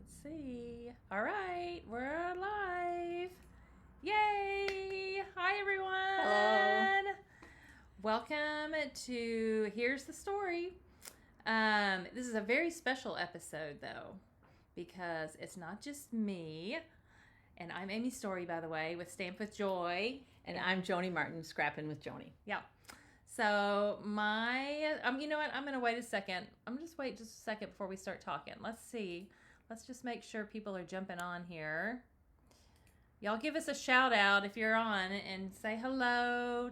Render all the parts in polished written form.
Let's see. All right, we're live. Yay! Hi, everyone. Hello. Welcome to Here's the Story. This is a very special episode, though, because it's not just me. And I'm Amy Story, by the way, with Stamp with Joy. And I'm Joni Martin, scrapping with Joni. Yeah. So you know what? I'm going to wait a second. I'm just wait just a second before we start talking. Let's see. Let's just make sure people are jumping on here. Y'all give us a shout out if you're on and say hello.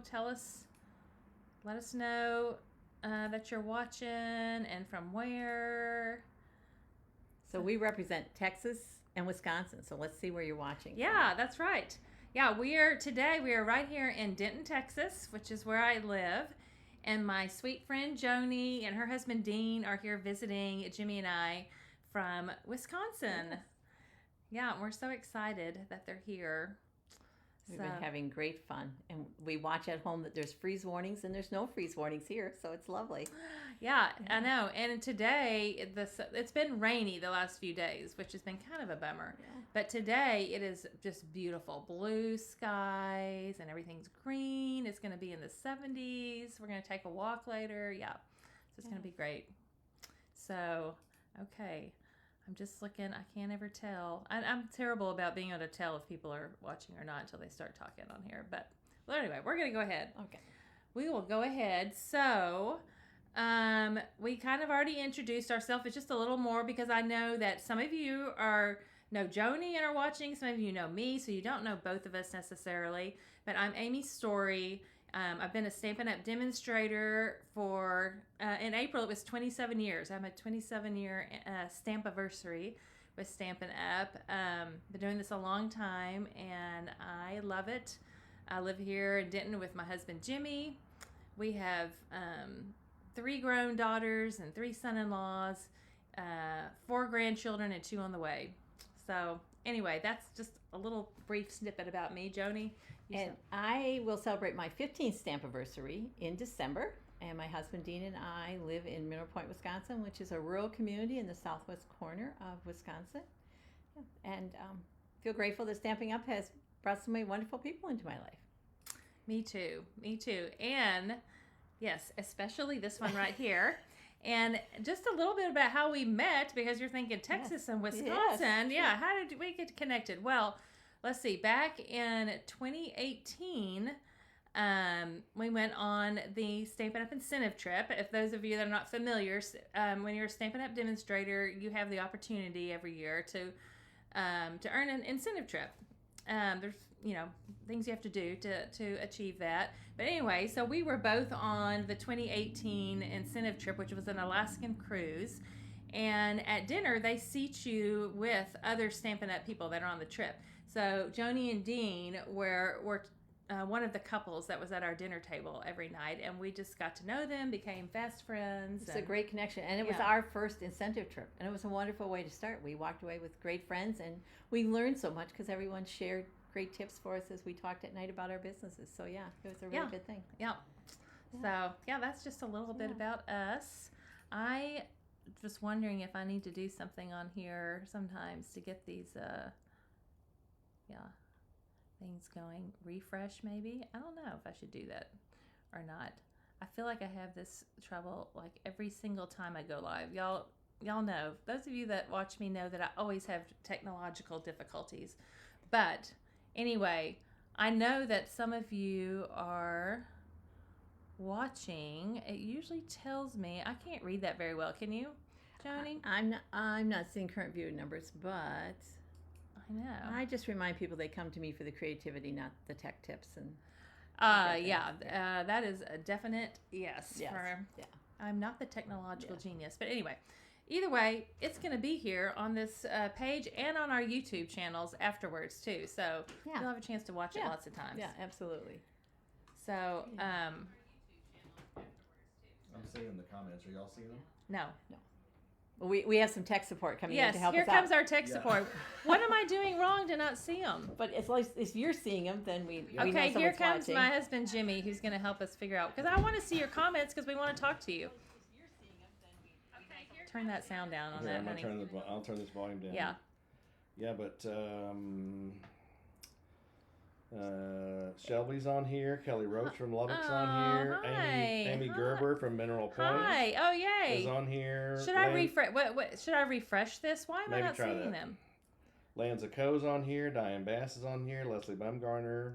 Let us know that you're watching and from where. So we represent Texas and Wisconsin. So let's see where you're watching. Yeah, that's right. Yeah, we are right here in Denton, Texas, which is where I live. And my sweet friend Joni and her husband Dean are here visiting Jimmy and I from Wisconsin. Yes. Yeah, we're so excited that they're here. We've been having great fun. And we watch at home that there's freeze warnings, and there's no freeze warnings here. So it's lovely. Yeah, I know. And today, it's been rainy the last few days, which has been kind of a bummer. Yeah. But today, it is just beautiful. Blue skies and everything's green. It's going to be in the 70s. We're going to take a walk later. Yeah, so it's going to be great. So, okay. I'm just looking. I can't ever tell. I'm terrible about being able to tell if people are watching or not until they start talking on here. But, well, anyway, we're going to go ahead. Okay. We will go ahead. So, we kind of already introduced ourselves. It's just a little more because I know that some of you know Joni and are watching. Some of you know me, so you don't know both of us necessarily. But I'm Amy Story. I've been a Stampin' Up! Demonstrator for, in April, it was 27 years. I'm a 27-year Stampiversary with Stampin' Up! Been doing this a long time, and I love it. I live here in Denton with my husband, Jimmy. We have 3 grown daughters and 3 son-in-laws, 4 grandchildren, and 2 on the way. So, anyway, that's just a little brief snippet about me. Joni? I will celebrate my 15th Stampiversary in December. And my husband Dean and I live in Mineral Point, Wisconsin, which is a rural community in the southwest corner of Wisconsin. Yeah. And feel grateful that Stampin' Up! Has brought so many wonderful people into my life. Me too. And yes, especially this one right here. And just a little bit about how we met, because you're thinking Texas and Wisconsin. Yes. Yeah, how did we get connected? Well, let's see. Back in 2018, we went on the Stampin' Up! Incentive trip. If those of you that are not familiar, when you're a Stampin' Up! Demonstrator, you have the opportunity every year to earn an incentive trip. There's things you have to do to achieve that. But anyway, so we were both on the 2018 incentive trip, which was an Alaskan cruise. And at dinner, they seat you with other Stampin' Up! People that are on the trip. So Joni and Dean were one of the couples that was at our dinner table every night, and we just got to know them, became fast friends. It's a great connection, and it was our first incentive trip, and it was a wonderful way to start. We walked away with great friends, and we learned so much because everyone shared great tips for us as we talked at night about our businesses. So yeah, it was a really good thing. Yeah. So yeah, that's just a little bit about us. I just wondering if I need to do something on here sometimes to get these things going. Refresh maybe. I don't know if I should do that or not. I feel like I have this trouble like every single time I go live. Y'all know. Those of you that watch me know that I always have technological difficulties. But anyway, I know that some of you are watching. It usually tells me. I can't read that very well. Can you, Joni? I'm not seeing current viewer numbers, but I know. I just remind people they come to me for the creativity, not the tech tips. And that is a definite yes. I'm not the technological genius, but anyway. Either way, it's going to be here on this page and on our YouTube channels afterwards, too. So you'll have a chance to watch it lots of times. Yeah, absolutely. So, I'm seeing the comments. Are y'all seeing them? No. Well, we have some tech support coming in to help us out. Yes, here comes our tech support. What am I doing wrong to not see them? But as long as you're seeing them, then we know Okay, here comes watching. my husband, Jimmy, who's going to help us figure out. Because I want to see your comments because we want to talk to you. turn that sound down on Here, that, I'm gonna honey. I'll turn this volume down. Yeah. Yeah, but Shelby's on here. Kelly Roach from Lubbock's on here. hi. Amy Hi. Gerber from Mineral Point Hi. Oh, yay. is on here. Should I refresh? What? Should I refresh this? Why am I Maybe not try seeing that. them? Lanza Coe's on here. Diane Bass is on here. Leslie Bumgarner.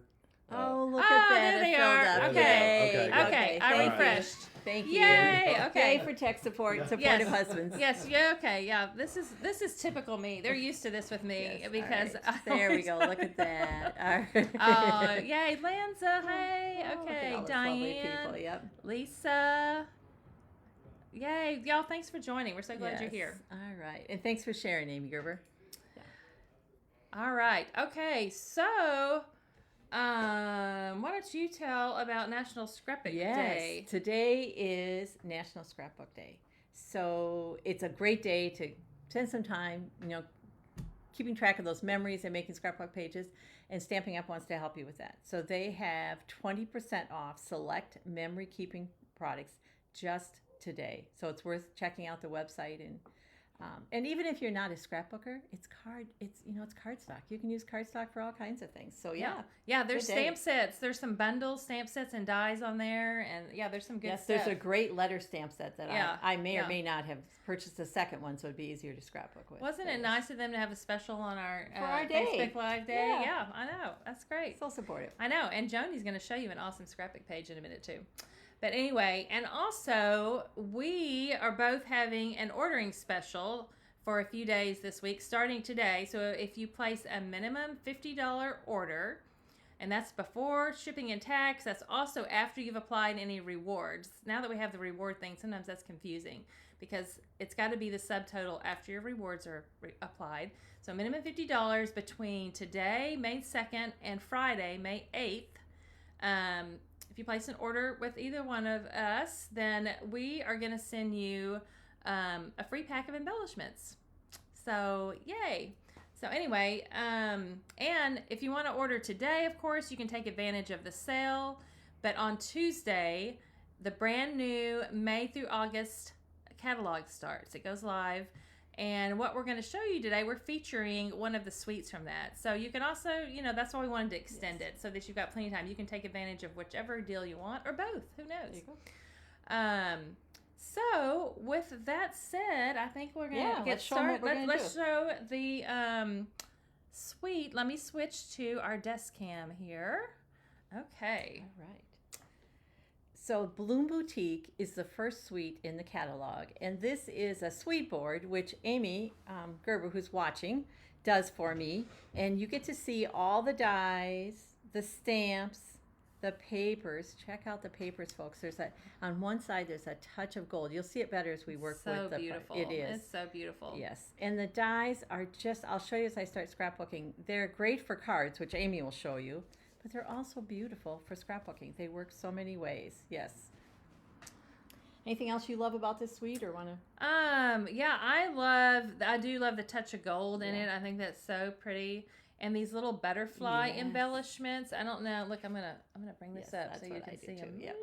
Oh, look Oh, at that. there It they filled are. up. Okay. Yay. Okay, I thank you. refreshed. Thank you. Yay. Yeah. Okay. Yay for tech support, Yeah. supportive Yes. husbands. Yes. Yeah. Okay. Yeah. This is typical me. They're used to this with me Yes, because all right. I There we always- go. Look at that. All right. Oh, yay, Lanza. Hey. Oh, look at Okay, all those lovely Diane. people. Yep. Lisa. Yay, y'all! Thanks for joining. We're so glad you're Yes. here. All right. And thanks for sharing, Amy Gerber. All right. Okay. So, why don't you tell about National Scrapbook Day? Today is National Scrapbook Day. So it's a great day to spend some time, keeping track of those memories and making scrapbook pages, and Stampin' Up! Wants to help you with that. So they have 20% off select memory keeping products just today. So it's worth checking out the website, and even if you're not a scrapbooker, it's cardstock. You can use cardstock for all kinds of things. So yeah. Yeah. There's Good day. stamp sets. There's some bundles, stamp sets, and dies on there, and yeah, there's some good Yes, stuff. there's a great letter stamp set that Yeah, I may yeah. or may not have purchased a second one, so it'd be easier to scrapbook with. Wasn't But it nice of them to have a special on our, For our day. Facebook Live Day? Yeah. Yeah, I know. That's great. So supportive. I know. And Joni's going to show you an awesome scrapbook page in a minute, too. But anyway, and also, we are both having an ordering special for a few days this week, starting today. So if you place a minimum $50 order, and that's before shipping and tax, that's also after you've applied any rewards. Now that we have the reward thing, sometimes that's confusing because it's got to be the subtotal after your rewards are applied. So minimum $50 between today, May 2nd, and Friday, May 8th. If you place an order with either one of us, then we are going to send you a free pack of embellishments. So, yay. So anyway, and if you want to order today, of course, you can take advantage of the sale. But on Tuesday, the brand new May through August catalog starts. It goes live. And what we're going to show you today, we're featuring one of the suites from that. So you can also, that's why we wanted to extend it so that you've got plenty of time. You can take advantage of whichever deal you want or both. Who knows? There you go. So with that said, I think we're going to get let's show 'em what started. we're gonna Let's do. show the suite. Let me switch to our desk cam here. Okay. All right. So Bloom Boutique is the first suite in the catalog, and this is a suite board which Amy Gerber, who's watching, does for me, and you get to see all the dies, the stamps, the papers. Check out the papers, folks. On one side there's a touch of gold. You'll see it better as we work So with the beautiful. It is. It's so beautiful. Yes, and the dies are I'll show you as I start scrapbooking. They're great for cards, which Amy will show you, but they're also beautiful for scrapbooking. They work so many ways. Yes. Anything else you love about this suite or want to? Yeah, I do love the touch of gold in Yeah. it. I think that's so pretty. And these little butterfly Yes. embellishments. I don't know. Look, I'm gonna bring this Yes, up that's so you what I can do see too, them. yep.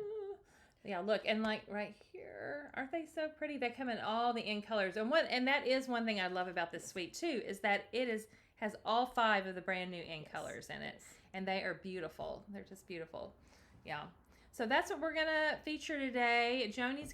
Yeah, look, and like right here, aren't they so pretty? They come in all the in colors, and that is one thing I love about this suite too, is that has all 5 of the brand new in colors in it, and they are beautiful. They're just beautiful. Yeah. So that's what we're gonna feature today. Joni's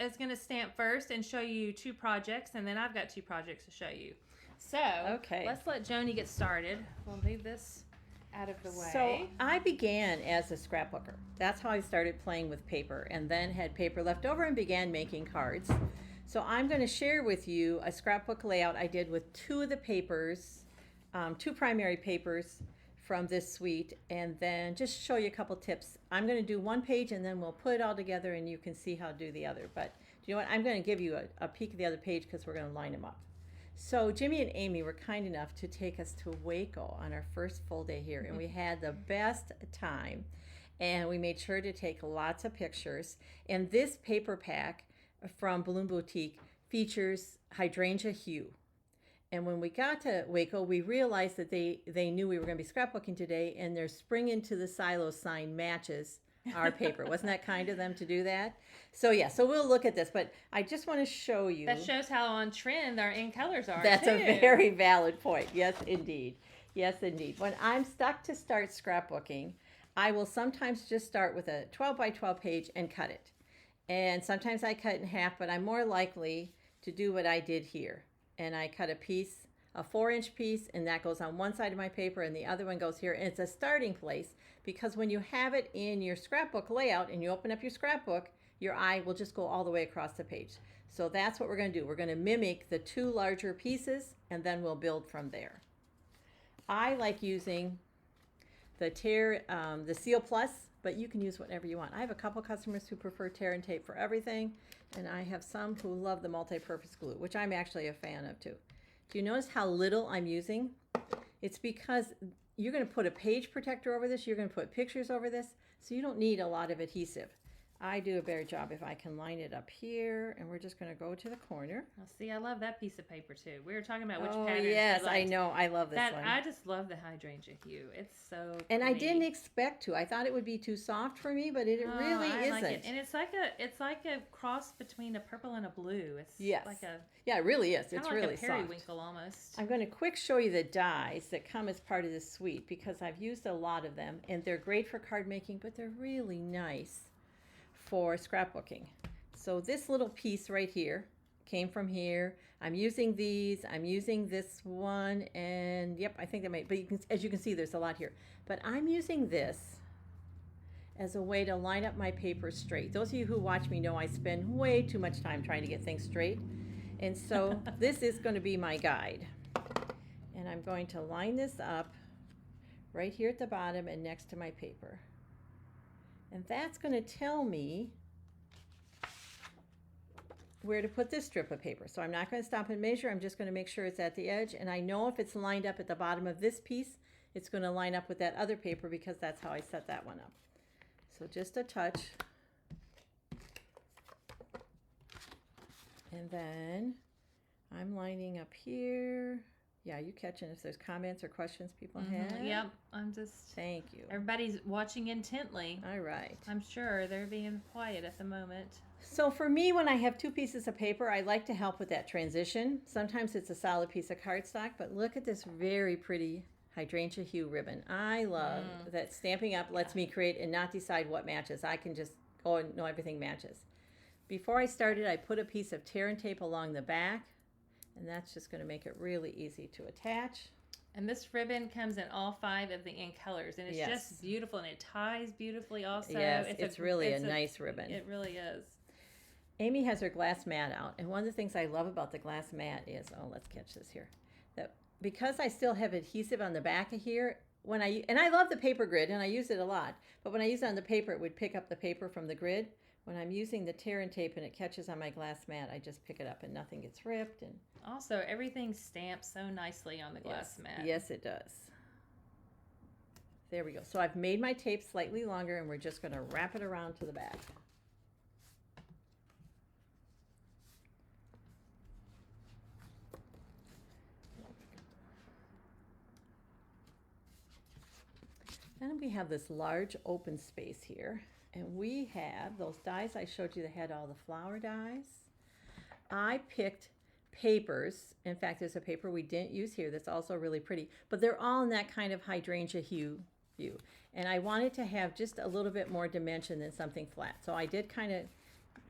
is gonna stamp first and show you 2 projects, and then I've got 2 projects to show you. So Okay. let's let Joni get started. We'll move this out of the way. So I began as a scrapbooker. That's how I started playing with paper, and then had paper left over and began making cards. So I'm going to share with you a scrapbook layout I did with 2 of the papers, 2 primary papers from this suite, and then just show you a couple tips. I'm going to do one page and then we'll put it all together and you can see how to do the other. But do you know what? I'm going to give you a peek of the other page because we're going to line them up. So Jimmy and Amy were kind enough to take us to Waco on our first full day here, and we had the best time. And we made sure to take lots of pictures. And this paper pack from Bloom Boutique features hydrangea hue. And when we got to Waco, we realized that they knew we were going to be scrapbooking today, and their Spring Into the Silo sign matches our paper. Wasn't that kind of them to do that? So yeah, so we'll look at this, but I just want to show you. That shows how on trend our in colors are. That's too. a very valid point. Yes, indeed. Yes, indeed. When I'm stuck to start scrapbooking, I will sometimes just start with a 12 by 12 page and cut it. And sometimes I cut it in half, but I'm more likely to do what I did here. And I cut a piece, a 4-inch piece, and that goes on one side of my paper and the other one goes here. And it's a starting place because when you have it in your scrapbook layout and you open up your scrapbook, your eye will just go all the way across the page. So that's what we're going to do. We're going to mimic the 2 larger pieces and then we'll build from there. I like using the Seal Plus, but you can use whatever you want. I have a couple customers who prefer tear and tape for everything, and I have some who love the multi-purpose glue, which I'm actually a fan of too. Do you notice how little I'm using? It's because you're going to put a page protector over this, you're going to put pictures over this, so you don't need a lot of adhesive. I do a better job if I can line it up here, and we're just going to go to the corner. Well, see, I love that piece of paper too. We were talking about which Oh patterns. yes, you I liked. know. I love this That one. I just love the hydrangea hue. It's so. And I pretty. didn't expect to. I thought it would be too soft for me, but it Oh, really I isn't. like it. And it's like a cross between a purple and a blue. It's Yes. like a Yeah, it really is. kind It's of like really a soft. periwinkle almost. I'm going to quick show you the dies that come as part of this suite because I've used a lot of them and they're great for card making, but they're really nice for scrapbooking. So this little piece right here came from here. I'm using these. I'm using this one, and yep, I think that might. But you can, as you can see, there's a lot here. But I'm using this as a way to line up my paper straight. Those of you who watch me know I spend way too much time trying to get things straight, and so this is going to be my guide. And I'm going to line this up right here at the bottom and next to my paper. And that's going to tell me where to put this strip of paper. So I'm not going to stop and measure. I'm just going to make sure it's at the edge. And I know if it's lined up at the bottom of this piece, it's going to line up with that other paper because that's how I set that one up. So just a touch. And then I'm lining up here. Yeah, you catching if there's comments or questions people have? Yep, I'm just. Thank you. Everybody's watching intently. All right. I'm sure they're being quiet at the moment. So for me, when I have 2 pieces of paper, I like to help with that transition. Sometimes it's a solid piece of cardstock, but look at this very pretty hydrangea hue ribbon. I love that Stampin' Up! Lets me create and not decide what matches. I can just go and know everything matches. Before I started, I put a piece of tear and tape along the back, and that's just going to make it really easy to attach. And this ribbon comes in all 5 of the in colors, and it's Yes. just beautiful, and it ties beautifully also. Yes, it's really a nice ribbon. It really is. Amy has her glass mat out, and one of the things I love about the glass mat is, oh, let's catch this here, that because I still have adhesive on the back of here, and I love the paper grid, and I use it a lot, but when I use it on the paper, it would pick up the paper from the grid. When I'm using the tear and tape and it catches on my glass mat, I just pick it up and nothing gets ripped. And Also, everything stamps so nicely on the glass mat. Yes, it does. There we go. So I've made my tape slightly longer, and we're just going to wrap it around to the back. Then we have this large open space here, and we have those dies I showed you that had all the flower dies. I picked papers. In fact, there's a paper we didn't use here that's also really pretty, but they're all in that kind of hydrangea hue. And I wanted to have just a little bit more dimension than something flat. So I did kind of,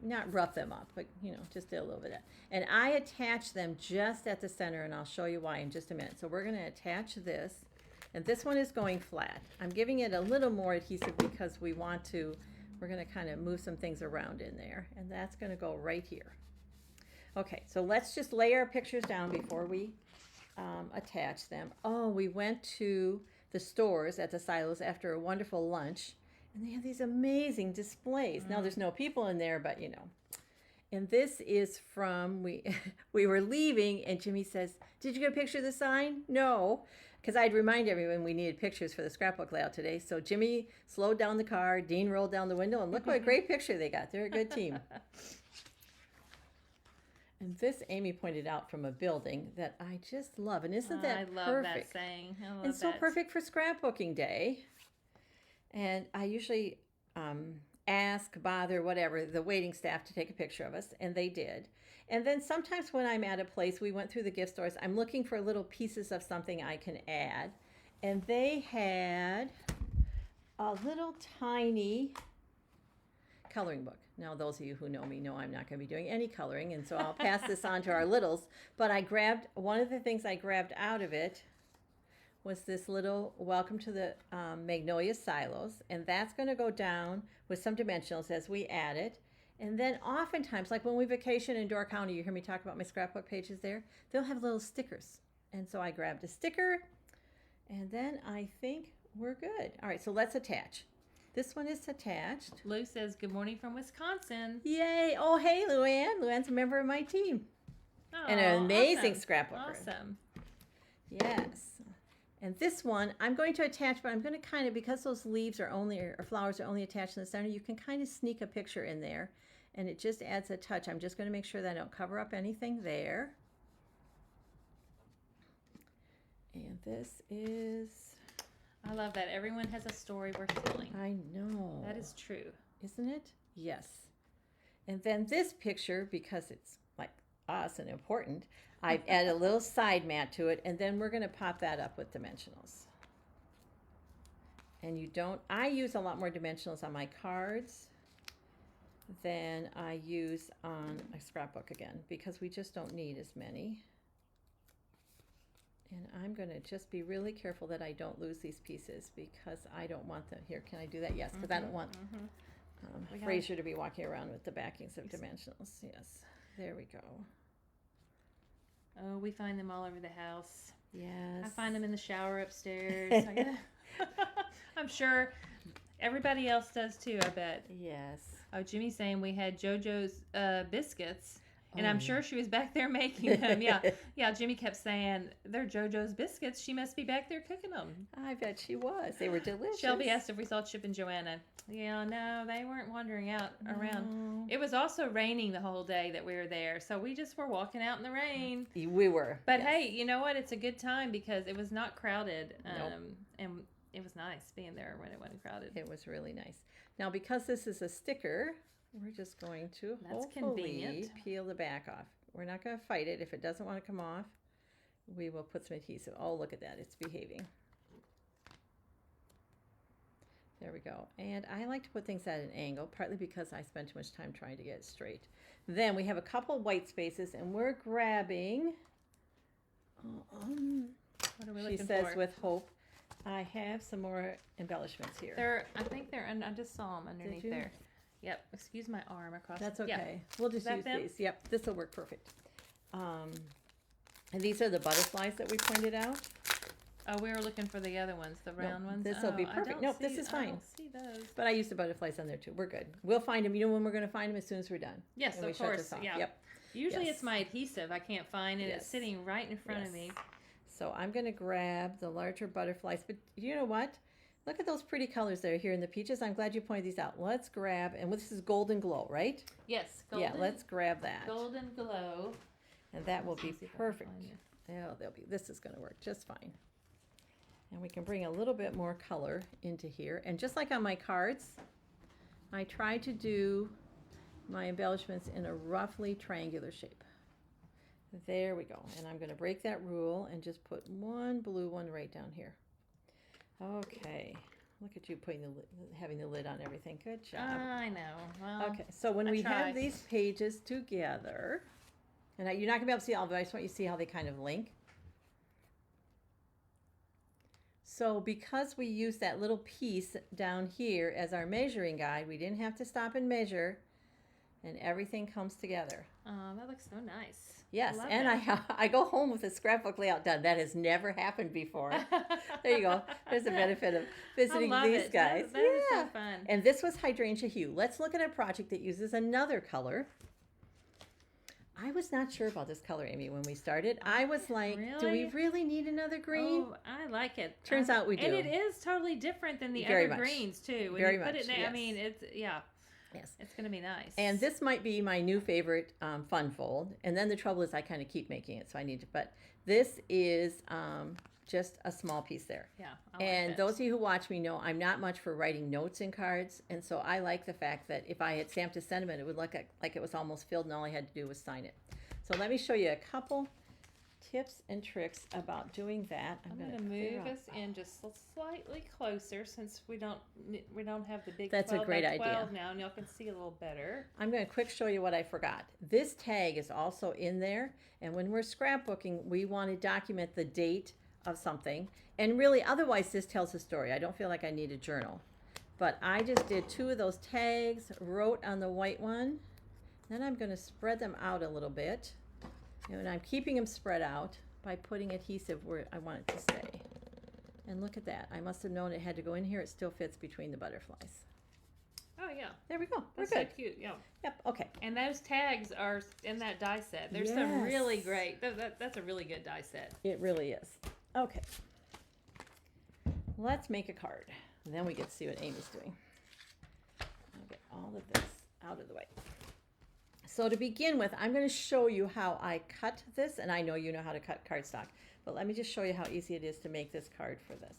not rough them up, but just did a little bit of that. And I attached them just at the center, and I'll show you why in just a minute. So we're going to attach this. And this one is going flat. I'm giving it a little more adhesive because we're going to kind of move some things around in there. And that's going to go right here. Okay, so let's just lay our pictures down before we attach them. Oh, we went to the stores at the silos after a wonderful lunch, and they have these amazing displays. Now there's no people in there, but And this is from, we were leaving, and Jimmy says, "Did you get a picture of the sign?" No, because I'd remind everyone we needed pictures for the scrapbook layout today. So Jimmy slowed down the car, Dean rolled down the window, and look what a great picture they got. They're a good team. And this Amy pointed out from a building that I just love. And isn't that I love perfect? that saying. I love And so that. perfect for scrapbooking day. And I usually ask, bother, whatever, the waiting staff to take a picture of us, and they did. And then sometimes when I'm at a place, we went through the gift stores, I'm looking for little pieces of something I can add. And they had a little tiny coloring book. Now, those of you who know me know I'm not going to be doing any coloring, and so I'll pass this on to our littles. But one of the things I grabbed out of it was this little welcome to the Magnolia Silos, and that's going to go down with some dimensionals as we add it. And then oftentimes, like when we vacation in Door County, you hear me talk about my scrapbook pages there, they'll have little stickers. And so I grabbed a sticker, and then I think we're good. All right, so let's attach. This one is attached. Lou says, good morning from Wisconsin. Yay. Oh, hey, Luann. Luann's a member of my team. Oh, And an amazing awesome. scrapbooker. Awesome. Yes. And this one, I'm going to attach, but I'm going to kind of, because those leaves are only, or flowers are only attached in the center, you can kind of sneak a picture in there, and it just adds a touch. I'm just going to make sure that I don't cover up anything there. And this is... I love that. Everyone has a story worth telling. I know. That is true. Isn't it? Yes. And then this picture, because it's like us and important, I've added a little side mat to it, and then we're going to pop that up with dimensionals. And I use a lot more dimensionals on my cards than I use on a scrapbook again, because we just don't need as many. And I'm going to just be really careful that I don't lose these pieces, because I don't want them. Here, can I do that? Yes, because I don't want Fraser to be walking around with the backings of dimensionals. Yes, there we go. Oh, we find them all over the house. Yes. I find them in the shower upstairs. I'm sure everybody else does too, I bet. Yes. Oh, Jimmy's saying we had JoJo's biscuits. And I'm sure she was back there making them. Yeah. Jimmy kept saying, they're JoJo's biscuits. She must be back there cooking them. I bet she was. They were delicious. Shelby asked if we saw Chip and Joanna. Yeah, no, they weren't wandering out around. It was also raining the whole day that we were there. So we just were walking out in the rain. We were. But yes. hey, you know what? It's a good time because it was not crowded. Nope. And it was nice being there when it wasn't crowded. It was really nice. Now, because this is a sticker, we're just going to hopefully peel the back off. We're not going to fight it. If it doesn't want to come off, we will put some adhesive. Oh, look at that. It's behaving. There we go. And I like to put things at an angle, partly because I spend too much time trying to get it straight. Then we have a couple white spaces, and we're grabbing, What are we looking she says for? with hope, I have some more embellishments here. I think they're, I just saw them underneath you? there. Yep. Excuse my arm across. That's Yeah. okay. We'll just that use them? these. Yep, this will work perfect. And these are the butterflies that we pointed out. Oh, we were looking for the other ones, the round ones. This will be Oh, I perfect. don't Nope, this see- is fine. I don't see those. But I used the butterflies on there too. We're good. We'll find them. You know when we're going to find them? As soon as we're done. Yes, And we of shut course. this off. Yeah. Yep. Usually Yes. it's my adhesive I can't find, and it's Yes. sitting right in front of me. So I'm going to grab the larger butterflies. But you know what? Look at those pretty colors that are here in the peaches. I'm glad you pointed these out. Let's grab, and this is Golden Glow, right? Yes. Golden, Yeah, let's grab that. Golden Glow. And that will Let's be see if I can perfect. find it. Yeah, this is going to work just fine. And we can bring a little bit more color into here. And just like on my cards, I try to do my embellishments in a roughly triangular shape. There we go. And I'm going to break that rule and just put one blue one right down here. Okay. Look at you having the lid on everything. Good job. I know. Well, Okay, so when I we try. have these pages together, and you're not going to be able to see all of them, I just want you to see how they kind of link. So because we used that little piece down here as our measuring guide, we didn't have to stop and measure, and everything comes together. Oh, that looks so nice. Yes, love and that. I go home with a scrapbook layout done. That has never happened before. There you go. There's the benefit of visiting I love these it. guys. That is so fun. And this was Hydrangea Hue. Let's look at a project that uses another color. I was not sure about this color, Amy, when we started. I was like, do we Really? really need another green? Oh, I like it. Turns out we do. And it is totally different than the Very other much. greens too. When Very you put much, it there, yes. I mean, it's Yes. it's gonna be nice. And this might be my new favorite fun fold. And then the trouble is I kind of keep making it, so I need to. But this is just a small piece there. Yeah. I like And that. those of you who watch me know I'm not much for writing notes in cards, and so I like the fact that if I had stamped a sentiment, it would look like it was almost filled, and all I had to do was sign it. So let me show you a couple tips and tricks about doing that. I'm gonna going to clear move up. us in just slightly closer since we don't have the big That's a 12 great by 12 idea. now, and y'all can see a little better. I'm going to quick show you what I forgot. This tag is also in there, and when we're scrapbooking, we want to document the date of something. And really, otherwise, this tells a story. I don't feel like I need a journal. But I just did 2 of those tags, wrote on the white one. Then I'm going to spread them out a little bit. And I'm keeping them spread out by putting adhesive where I want it to stay. And look at that. I must have known it had to go in here. It still fits between the butterflies. Oh, yeah. There we go. That's We're so good. cute. Yeah. Yep. Okay. And those tags are in that die set. There's some Yes. really great. That's a really good die set. It really is. Okay. Let's make a card. Then we get to see what Amy's doing. I'll get all of this out of the way. So to begin with, I'm going to show you how I cut this, and I know you know how to cut cardstock, but let me just show you how easy it is to make this card for this.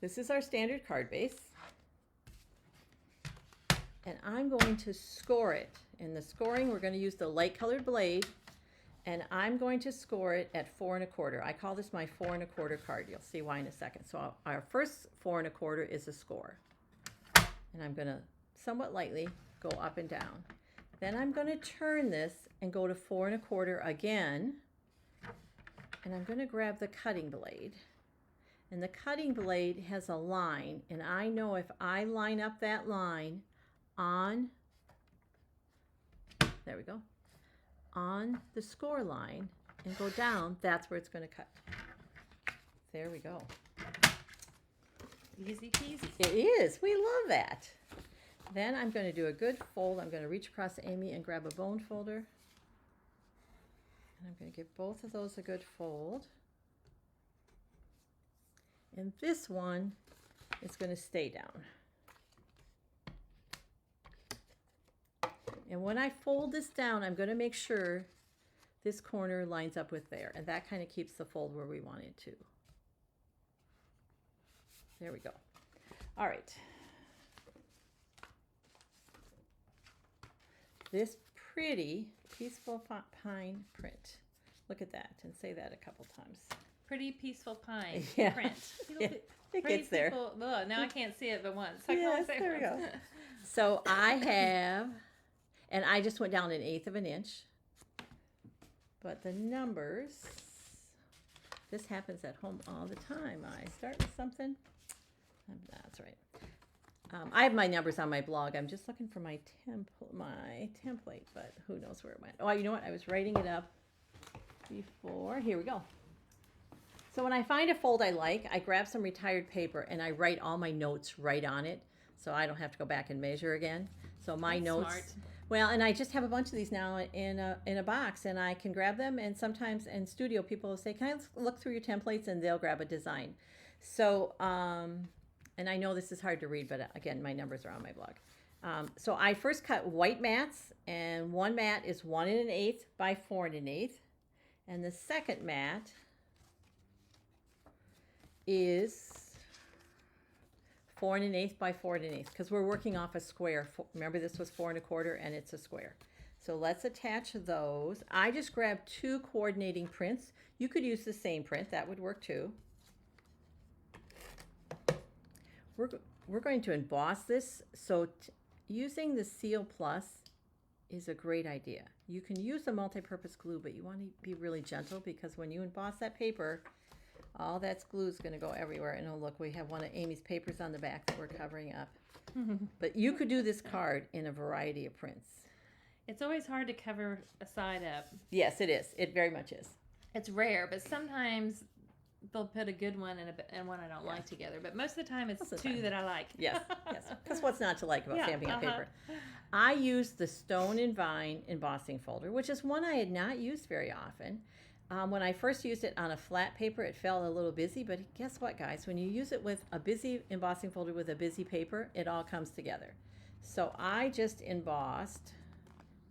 This is our standard card base, and I'm going to score it. In the scoring, we're going to use the light colored blade, and I'm going to score it at 4 1/4. I call this my 4 1/4 card. You'll see why in a second. So our first 4 1/4 is a score. And I'm going to somewhat lightly go up and down. Then I'm going to turn this and go to 4 1/4 again. And I'm going to grab the cutting blade. And the cutting blade has a line. And I know if I line up that line on, there we go, on the score line and go down, that's where it's going to cut. There we go. Easy peasy. It is. We love that. Then I'm going to do a good fold. I'm going to reach across Amy and grab a bone folder. And I'm going to give both of those a good fold. And this one is going to stay down. And when I fold this down, I'm going to make sure this corner lines up with there. And that kind of keeps the fold where we want it to. There we go. All right. This pretty Peaceful Pine print. Look at that and say that a couple times. Pretty peaceful pine Yeah. print. Yeah, it Pretty gets there. Peaceful, oh, now I can't see it but once. I can Yes, only say it there we once. go. So I have, and I just went down 1/8 of an inch. But the numbers, this happens at home all the time. I start with something. That's right. I have my numbers on my blog. I'm just looking for my template, but who knows where it went. Oh, you know what? I was writing it up before. Here we go. So when I find a fold I like, I grab some retired paper and I write all my notes right on it, so I don't have to go back and measure again. So my That's notes. smart. Well, and I just have a bunch of these now in a box, and I can grab them. And sometimes in studio, people will say, "Can I look through your templates?" And they'll grab a design. So, and I know this is hard to read, but again, my numbers are on my blog. So I first cut white mats, and one mat is 1 1/8 by 4 1/8, and the second mat is 4 1/8 by 4 1/8 because we're working off a square. Remember, this was 4 1/4 and it's a square. So let's attach those. I just grabbed 2 coordinating prints. You could use the same print, that would work too. We're going to emboss this, so using the Seal Plus is a great idea. You can use a multi-purpose glue, but you want to be really gentle because when you emboss that paper, all that glue is going to go everywhere. And oh, look, we have one of Amy's papers on the back that we're covering up. But you could do this card in a variety of prints. It's always hard to cover a side up. Yes, it is. It very much is. It's rare, but sometimes they'll put a good one and one I don't like together. But most of the time, it's Most of the two time. that I like. Yes, yes. Because what's not to like about Yeah, stamping on uh-huh. paper? I used the Stone and Vine embossing folder, which is one I had not used very often. When I first used it on a flat paper, it felt a little busy, but guess what, guys? When you use it with a busy embossing folder with a busy paper, it all comes together. So I just embossed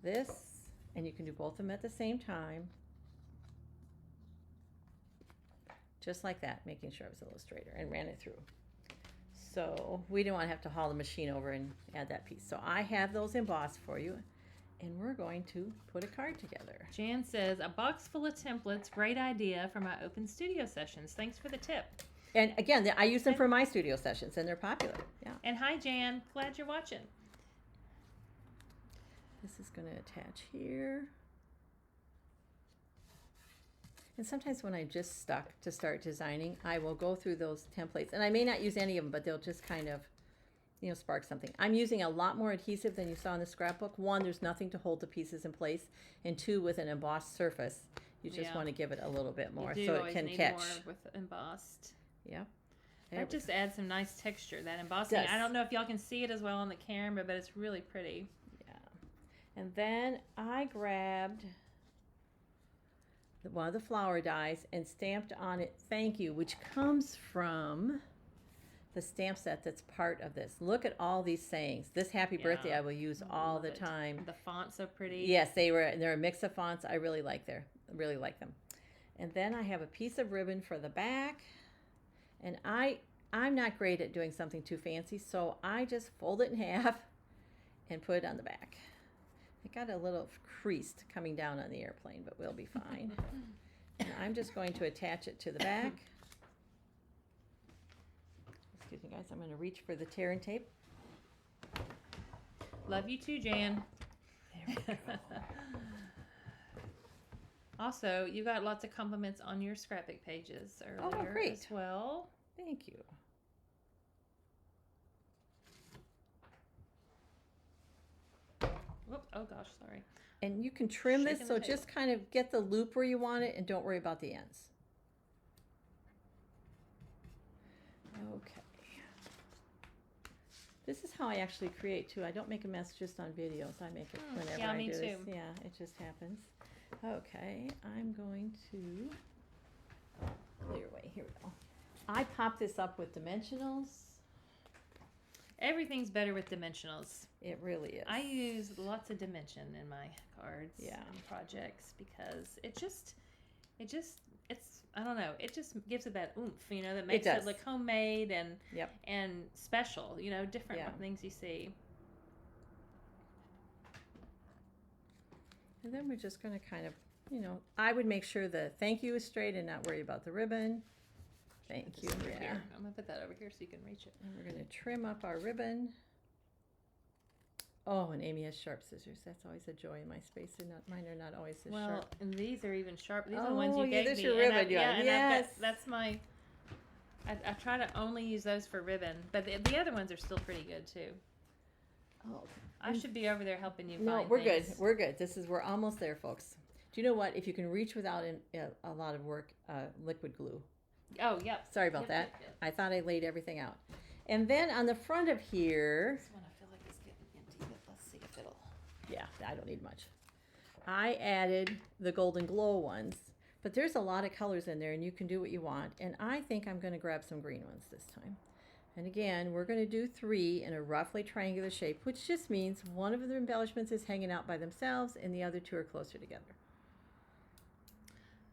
this And you can do both of them at the same time. Just like that, making sure it was a little straighter, and ran it through. So we didn't want to have to haul the machine over and add that piece. So I have those embossed for you, and we're going to put a card together. Jan says, a box full of templates, great idea for my open studio sessions. Thanks for the tip. And again, I use them for my studio sessions, and they're popular. Yeah. And hi, Jan. Glad you're watching. This is going to attach here. And sometimes when I'm just stuck to start designing, I will go through those templates. And I may not use any of them, but they'll just kind of, spark something. I'm using a lot more adhesive than you saw in the scrapbook. One, there's nothing to hold the pieces in place. And two, with an embossed surface, you just want to give it a little bit more you do so it always can need catch. More with embossed. Yep. That just adds some nice texture, that embossing. Does. I don't know if y'all can see it as well on the camera, but it's really pretty. Yeah. And then I grabbed one of the flower dies and stamped on it "Thank You," which comes from the stamp set that's part of this. Look at all these sayings. This happy birthday I will use all the time. The font's so pretty. Yes, they're a mix of fonts. I really like them. And then I have a piece of ribbon for the back. And I'm not great at doing something too fancy, so I just fold it in half and put it on the back. It got a little creased coming down on the airplane, but we'll be fine. And I'm just going to attach it to the back. Excuse me, guys. I'm going to reach for the tear and tape. Love you too, Jan. There we go. Also, you got lots of compliments on your scrapbook pages earlier great. as well. Thank you. Whoop, oh gosh, sorry. And you can trim this, Shaking so the table. just kind of get the loop where you want it and don't worry about the ends. Okay. This is how I actually create too. I don't make a mess just on videos. I make it whenever yeah, I me do this. too. Yeah, it just happens. Okay, I'm going to clear away. Here we go. I pop this up with dimensionals. Everything's better with dimensionals. It really is. I use lots of dimension in my cards Yeah. and projects because it's I don't know, it just gives it that oomph, that makes it does. look homemade and Yep. and special, different Yeah. things you see. And then we're just going to kind of, I would make sure the thank you is straight and not worry about the ribbon. Thank you. Just over Yeah. here. I'm gonna put that over here so you can reach it. And we're going to trim up our ribbon. Oh, and Amy has sharp scissors. That's always a joy in my space. Mine are not always as Well, sharp. and these are even sharp. These are the ones Oh, you yeah, gave there's me. your and ribbon, I've- yeah. and Yes. that's my. I try to only use those for ribbon, but the other ones are still pretty good too. Oh, I should be over there helping you. no, find we're things. good. We're good. We're almost there, folks. Do you know what? If you can reach without a lot of work, liquid glue. Oh, yep. Sorry about Yep, that. yep. I thought I laid everything out. And then on the front of here, This one I feel like is getting empty, but let's see if it'll. yeah, I don't need much. I added the Golden Glow ones, but there's a lot of colors in there and you can do what you want. And I think I'm going to grab some green ones this time. And again, we're going to do 3 in a roughly triangular shape, which just means one of the embellishments is hanging out by themselves and the other 2 are closer together.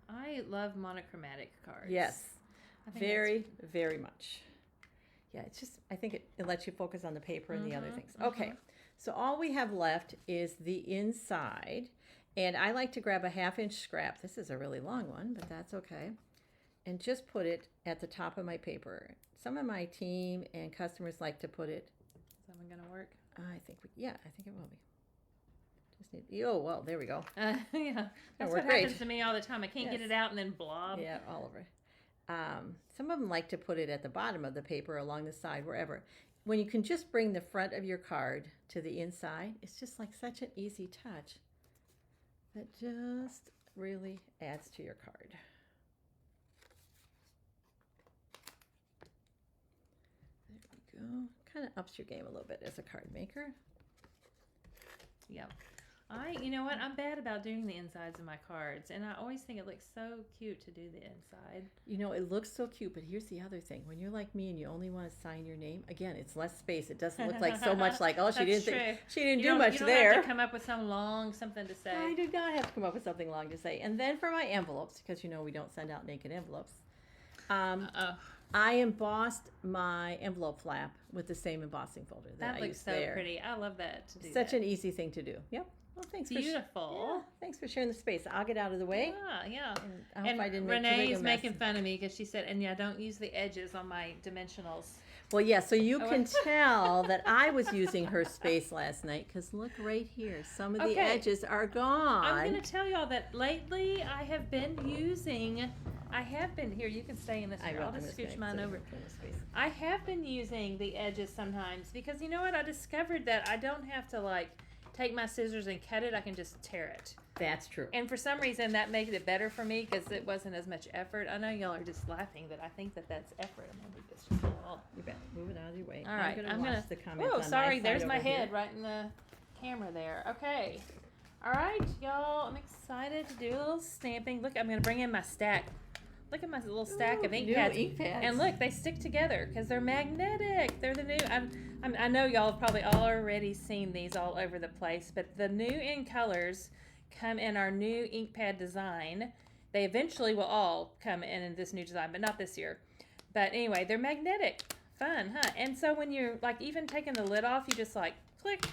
I love monochromatic cards. Yes, I think very, very much. Yeah, it's just, I think it lets you focus on the paper and the other things. Okay, so all we have left is the inside. And I like to grab a 1/2 inch scrap. This is a really long one, but that's okay. And just put it at the top of my paper. Some of my team and customers like to put it. Is that one gonna work? I think it will be. Just need, oh, well, there we go. Yeah, that's work what happens great. to me all the time. I can't get Yes. it out and then blob. Yeah, all over. Some of them like to put it at the bottom of the paper, along the side, wherever. When you can just bring the front of your card to the inside, it's just like such an easy touch that just really adds to your card. There we go. Kind of ups your game a little bit as a card maker. Yeah. You know what? I'm bad about doing the insides of my cards, and I always think it looks so cute to do the inside. You know, it looks so cute, but here's the other thing. When you're like me and you only want to sign your name, again, it's less space. It doesn't look like so much like, oh, she That's didn't true. do much you don't there. have to come up with some long something to say. I do not have to come up with something long to say. And then for my envelopes, because you know we don't send out naked envelopes, I embossed my envelope flap with the same embossing folder that I looks used so there. pretty. I love that. To do Such that. an easy thing to do. Yep. Well, thanks. Beautiful. Thanks for sharing the space. I'll get out of the way. Yeah. And I hope I didn't make too Renee big a is mess. making fun of me because she said, and yeah, don't use the edges on my dimensionals. Well, yeah, so you Oh, can tell that I was using her space last night because look right here. Some of the Okay. edges are gone. I'm going to tell y'all that lately I have been here, you can stay in this chair. I'll just scooch mine over. I have been using the edges sometimes because you know what? I discovered that I don't have to like take my scissors and cut it. I can just tear it. That's true. And for some reason that made it better for me because it wasn't as much effort. I know y'all are just laughing, but I think that that's effort. I'm going to move this just a little. You bet. Move it out of your way. All right, I'm going to watch the comments Whoa, on sorry, my there's side my over here. head right in the camera there. Okay. All right, y'all, I'm excited to do a little stamping. Look, I'm going to bring in my stack. Look at my little stack of ink new pads. ink pads. And look, they stick together because they're magnetic. They're the new. I know y'all have probably already seen these all over the place, but the new in colors come in our new ink pad design. They eventually will all come in this new design, but not this year. But anyway, they're magnetic. Fun, huh? And so when you're like even taking the lid off, you just like click,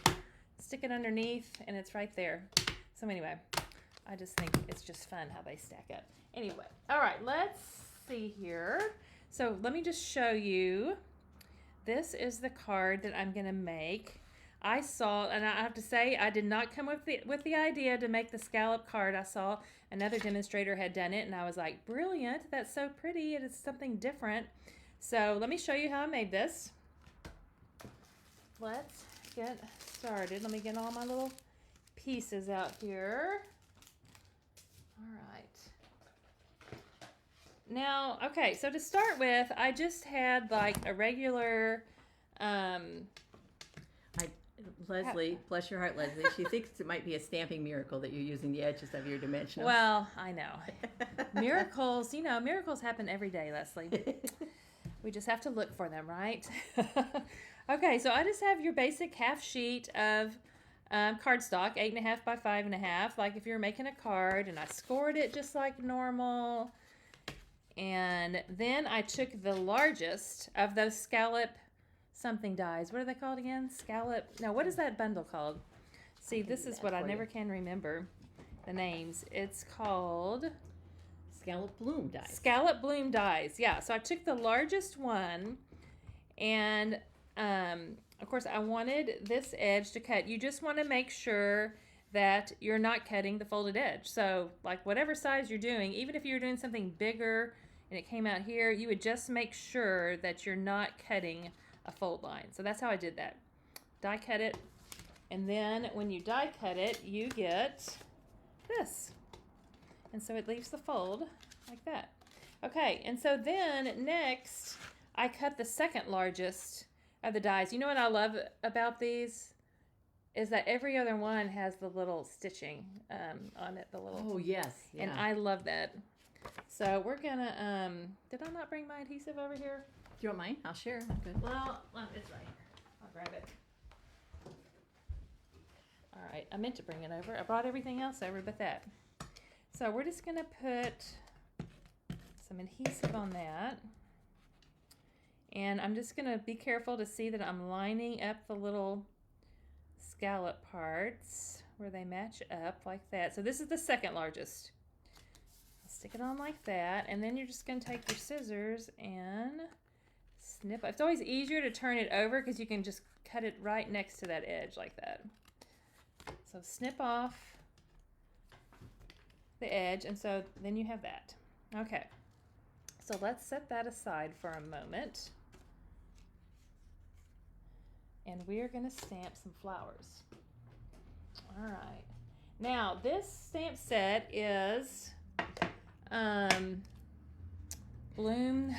stick it underneath, and it's right there. So anyway, I just think it's just fun how they stack up. Anyway, all right, let's see here. So let me just show you. This is the card that I'm going to make. I saw, and I have to say, I did not come with the idea to make the scallop card. I saw another demonstrator had done it, and I was like, brilliant, that's so pretty, and it's something different. So let me show you how I made this. Let's get started. Let me get all my little pieces out here. All right. Now, okay, so to start with, I just had like a regular, Leslie, bless your heart, Leslie. She thinks it might be a stamping miracle that you're using the edges of your dimensionals. well, I know. Miracles, miracles happen every day, Leslie. We just have to look for them, right? Okay, so I just have your basic half sheet of cardstock, 8.5 by 5.5, like if you're making a card, and I scored it just like normal. And then I took the largest of those scallop something dies. What are they called again? Scallop. No, what is that bundle called? See, this is what I never can remember the names. It's called Scallop Bloom dies. Scallop Bloom dies. Yeah. So I took the largest one, and of course I wanted this edge to cut. You just want to make sure that you're not cutting the folded edge. So like whatever size you're doing, even if you're doing something bigger and it came out here, you would just make sure that you're not cutting a fold line. So that's how I did that. Die cut it, and then when you die cut it, you get this. And so it leaves the fold like that. Okay, and so then next, I cut the second largest of the dies. You know what I love about these? Is that every other one has the little stitching on it, the little. Oh, yes. Yeah. And I love that. So we're gonna, did I not bring my adhesive over here? Do you want mine? I'll share. Good. Well, it's right here. I'll grab it. All right, I meant to bring it over. I brought everything else over but that. So we're just gonna put some adhesive on that. And I'm just gonna be careful to see that I'm lining up the little scallop parts where they match up like that. So this is the second largest. I'll stick it on like that, and then you're just gonna take your scissors and snip. It's always easier to turn it over because you can just cut it right next to that edge like that. So snip off the edge, and so then you have that. Okay, so let's set that aside for a moment. And we're going to stamp some flowers. All right. Now, this stamp set is Bloom.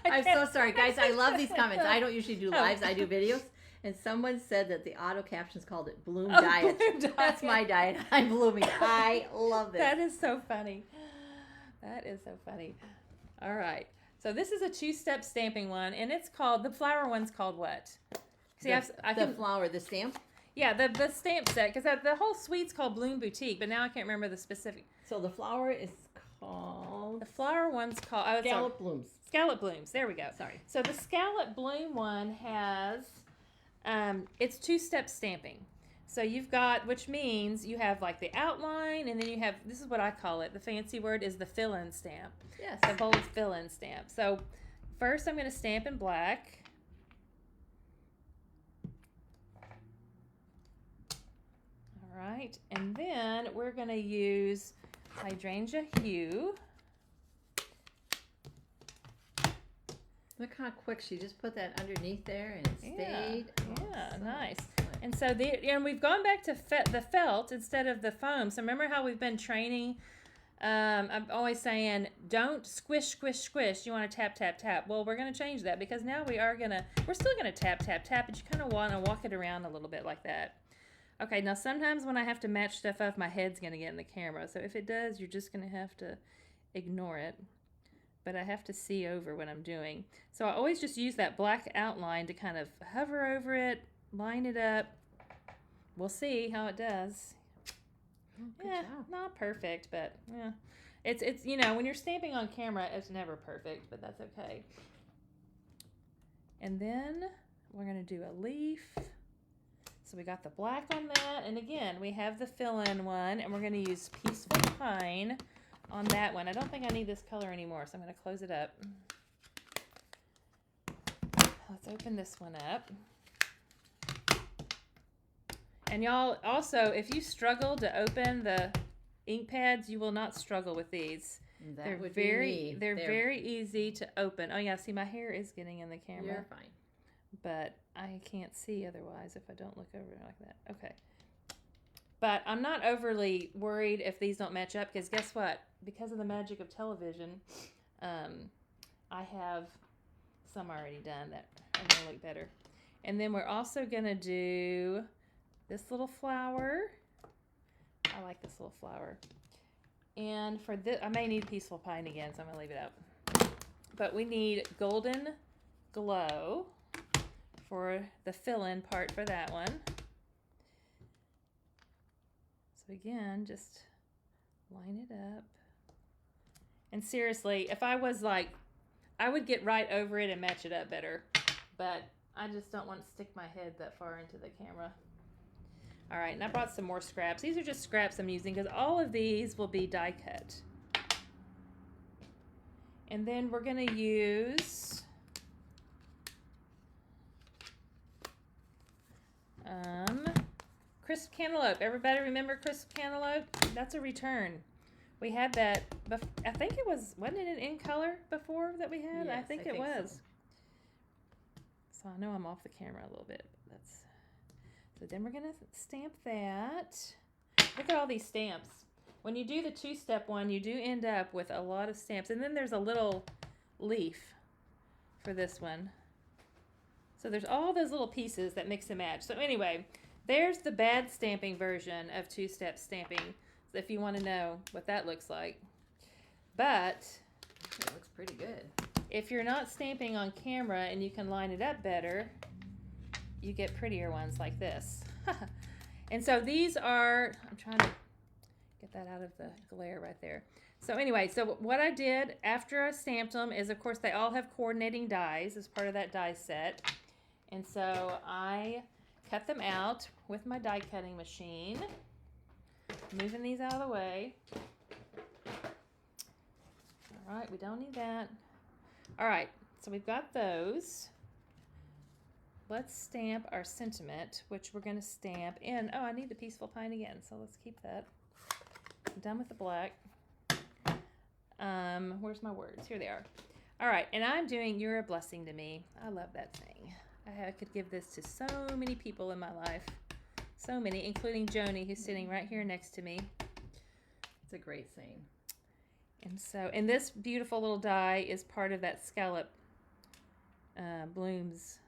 I'm so sorry, guys. I love these comments. I don't usually do lives. I do videos. And someone said that the auto captions called it Bloom Oh, Diet. Bloom Diet. That's my diet. I'm blooming. I love this. That is so funny. That is so funny. All right. So this is a 2-step stamping one, and it's called, the flower one's called what? See, the flower, the stamp. Yeah, the stamp set, because the whole suite's called Bloom Boutique, but now I can't remember the specific. So the flower is called The flower one's called Scallop Blooms. Scallop Blooms. There we go. Sorry. So the Scallop Bloom one has, it's 2-step stamping. So you've got, which means you have like the outline, and then you have, this is what I call it, the fancy word is the fill-in stamp. Yes. The bold fill-in stamp. So first I'm going to stamp in black. All right, and then we're going to use Hydrangea Hue. Look how quick she just put that underneath there, and it stayed. Yeah, so nice. quick. And so and we've gone back to the felt instead of the foam. So remember how we've been training? I'm always saying, don't squish, squish, squish. You want to tap, tap, tap. Well, we're going to change that because now we're still going to tap, tap, tap, but you kind of want to walk it around a little bit like that. Okay, now sometimes when I have to match stuff up, my head's going to get in the camera. So if it does, you're just going to have to ignore it. But I have to see over what I'm doing. So I always just use that black outline to kind of hover over it, line it up. We'll see how it does. Oh, good Yeah, job. not perfect, but yeah. It's you know, when you're stamping on camera, it's never perfect, but that's okay. And then we're going to do a leaf. So we got the black on that, and again, we have the fill-in one, and we're going to use Peaceful Pine on that one. I don't think I need this color anymore, so I'm going to close it up. Let's open this one up. And y'all, also, if you struggle to open the ink pads, you will not struggle with these. That They're would very, be me. they're very easy to open. Oh yeah, see, my hair is getting in the camera. You're fine. But I can't see otherwise if I don't look over it like that. Okay. But I'm not overly worried if these don't match up, because guess what? Because of the magic of television, I have some already done that are going to look better. And then we're also going to do this little flower. I like this little flower. And for this, I may need Peaceful Pine again, so I'm going to leave it out. But we need Golden Glow for the fill-in part for that one. So again, just line it up. And seriously, if I was like, I would get right over it and match it up better. But I just don't want to stick my head that far into the camera. All right, and I brought some more scraps. These are just scraps I'm using because all of these will be die cut. And then we're going to use Crisp Cantaloupe. Everybody remember Crisp Cantaloupe? That's a return. We had that, I think it was, wasn't it in color before that we had? Yes, I think it was. So I know I'm off the camera a little bit. But so then we're going to stamp that. Look at all these stamps. When you do the 2-step one, you do end up with a lot of stamps. And then there's a little leaf for this one. So there's all those little pieces that mix and match. So anyway, there's the bad stamping version of 2-step stamping, so if you want to know what that looks like. But it looks pretty good. If you're not stamping on camera and you can line it up better, you get prettier ones like this. And so these are, I'm trying to get that out of the glare right there. So anyway, so what I did after I stamped them is, of course, they all have coordinating dies as part of that die set. And so I cut them out with my die cutting machine. Moving these out of the way. All right, we don't need that. All right, so we've got those. Let's stamp our sentiment, which we're going to stamp in. Oh, I need the Peaceful Pine again, so let's keep that. I'm done with the black. Where's my words? Here they are. All right, and I'm doing You're a Blessing to Me. I love that thing. I could give this to so many people in my life. So many, including Joni, who's sitting right here next to me. It's a great saying. And so, and this beautiful little die is part of that Scallop Blooms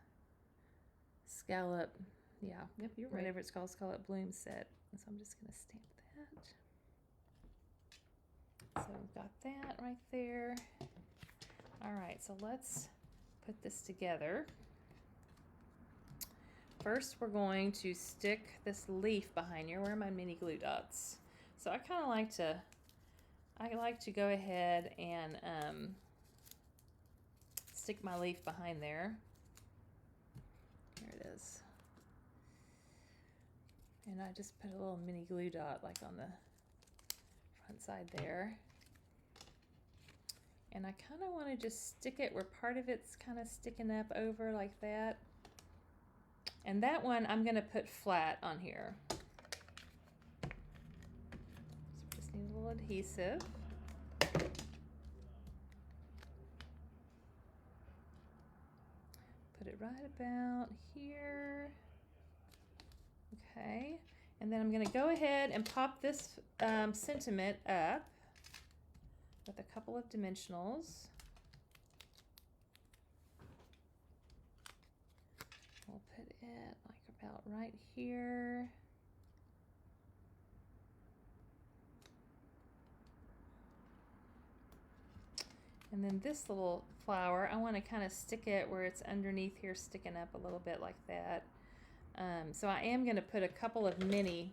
scallop, yeah, Yep, you're right. whatever it's called, scallop bloom set. So I'm just going to stamp that. So we've got that right there. All right, so let's put this together. First, we're going to stick this leaf behind here. Where are my mini glue dots? So I kind of like to go ahead and stick my leaf behind there. Here it is. And I just put a little mini glue dot like on the front side there. And I kind of want to just stick it where part of it's kind of sticking up over like that. And that one I'm going to put flat on here. So we just need a little adhesive. Put it right about here. Okay. And then I'm going to go ahead and pop this sentiment up with a couple of dimensionals. We'll put it like about right here. And then this little flower, I want to kind of stick it where it's underneath here, sticking up a little bit like that. So I am going to put a couple of mini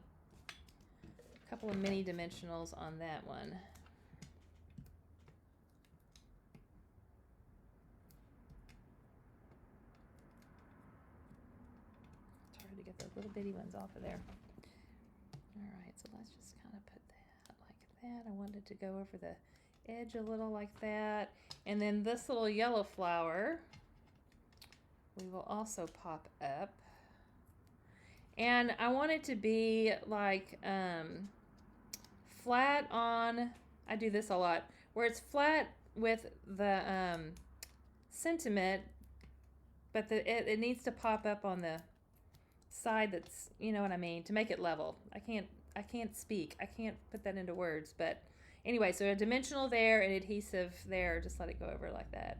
dimensionals on that one. It's hard to get the little bitty ones off of there. All right, so let's just kind of put that like that. I wanted to go over the edge a little like that. And then this little yellow flower, we will also pop up. And I want it to be like flat on, I do this a lot, where it's flat with the sentiment, but it needs to pop up on the side that's, you know what I mean, to make it level. I can't speak. I can't put that into words, but anyway, so a dimensional there and adhesive there, just let it go over like that.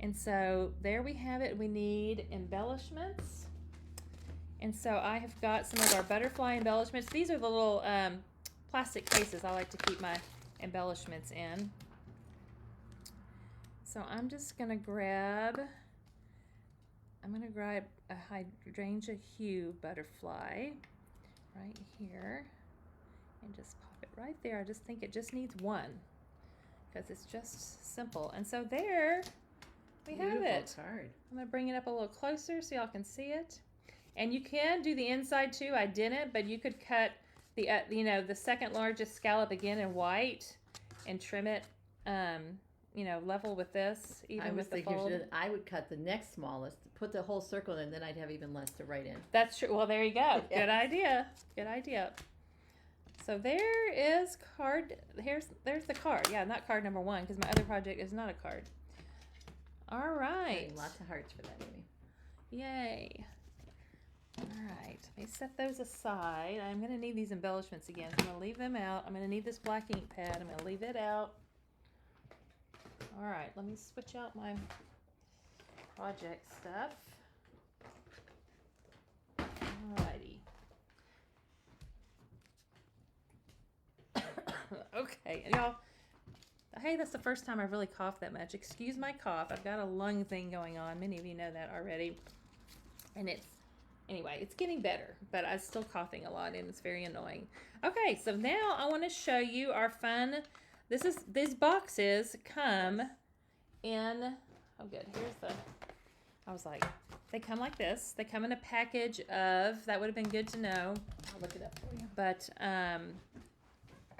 And so there we have it. We need embellishments. And so I have got some of our butterfly embellishments. These are the little plastic cases I like to keep my embellishments in. So I'm just going to grab a hydrangea hue butterfly right here and just pop it right there. I just think it just needs one because it's just simple. And so there we have it. Card. I'm going to bring it up a little closer so y'all can see it. And you can do the inside too. I didn't, but you could cut the the second largest scallop again in white and trim it level with this, even with the fold. I would cut the next smallest, put the whole circle in, then I'd have even less to write in. That's true. Well, there you go. Yes. Good idea. Good idea. So there is card. There's the card. Yeah, not card number 1 because my other project is not a card. All right. Lots of hearts for that, Amy. Yay. All right. Let me set those aside. I'm going to need these embellishments again. So I'm going to leave them out. I'm going to need this black ink pad. I'm going to leave it out. All right. Let me switch out my project stuff. All righty. Okay, and y'all, hey, that's the first time I've really coughed that much. Excuse my cough. I've got a lung thing going on. Many of you know that already. And it's getting better, but I'm still coughing a lot and it's very annoying. Okay, so now I want to show you our fun. These boxes come in, oh good, they come like this. They come in a package of, that would have been good to know. I'll look it up for you. But